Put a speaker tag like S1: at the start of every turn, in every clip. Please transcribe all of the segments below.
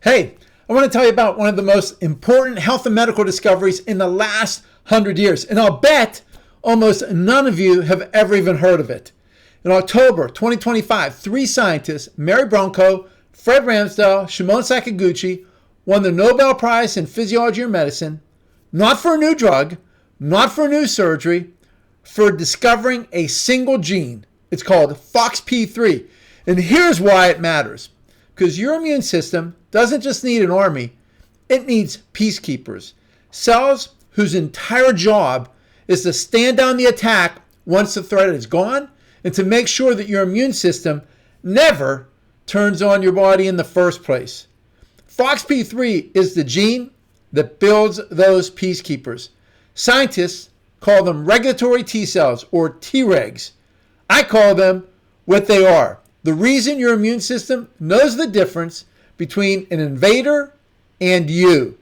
S1: Hey, I want to tell you about one of the most important health and medical discoveries in the last 100 years. And I'll bet almost none of you have ever even heard of it. In October 2025, three scientists, Mary Brunkow, Fred Ramsdell, Shimon Sakaguchi, won the Nobel Prize in Physiology or Medicine, not for a new drug, not for a new surgery, for discovering a single gene. It's called FOXP3. And here's why it matters. Because your immune system doesn't just need an army, it needs peacekeepers. Cells whose entire job is to stand down the attack once the threat is gone and to make sure that your immune system never turns on your body in the first place. FOXP3 is the gene that builds those peacekeepers. Scientists call them regulatory T cells or Tregs. I call them what they are. The reason your immune system knows the difference between an invader and you.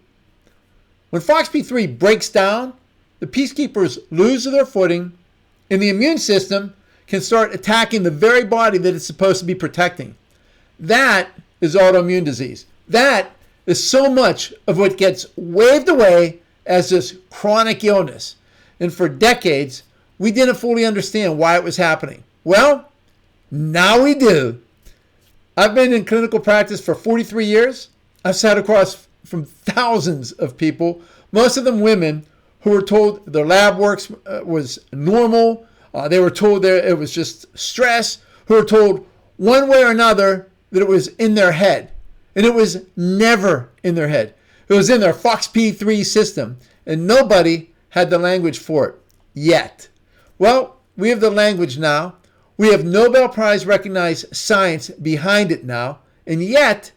S1: When FOXP3 breaks down, the peacekeepers lose their footing and the immune system can start attacking the very body that it's supposed to be protecting. That is autoimmune disease. That is so much of what gets waved away as this chronic illness. And for decades, we didn't fully understand why it was happening. Well, now we do. I've been in clinical practice for 43 years. I've sat across from thousands of people, most of them women, who were told their lab works was normal. They were told that it was just stress. Who were told one way or another that it was in their head. And it was never in their head. It was in their FOXP3 system. And nobody had the language for it yet. Well, we have the language now. We have Nobel Prize recognized science behind it now. And yet,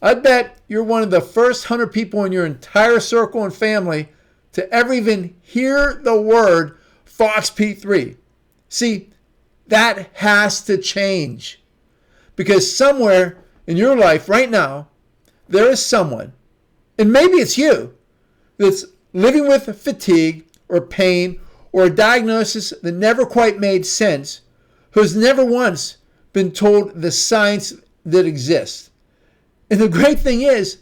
S1: I bet you're one of the first 100 people in your entire circle and family to ever even hear the word FOXP3. See, that has to change. Because somewhere in your life right now, there is someone, and maybe it's you, that's living with fatigue or pain or a diagnosis that never quite made sense, who's never once been told the science that exists. And the great thing is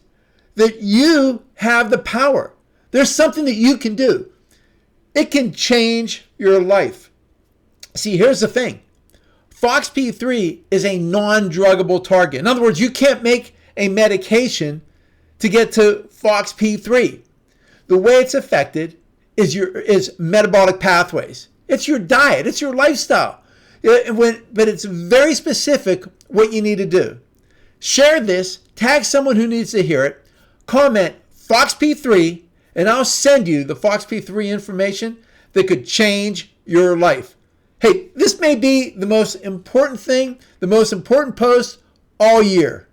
S1: that you have the power. There's something that you can do. It can change your life. See, here's the thing. FOXP3 is a non-druggable target. In other words, you can't make a medication to get to FOXP3. The way it's affected is metabolic pathways. It's your diet. It's your lifestyle. But it's very specific what you need to do. Share this. Tag someone who needs to hear it. Comment FOXP3, and I'll send you the FOXP3 information that could change your life. Hey, this may be the most important thing, the most important post all year.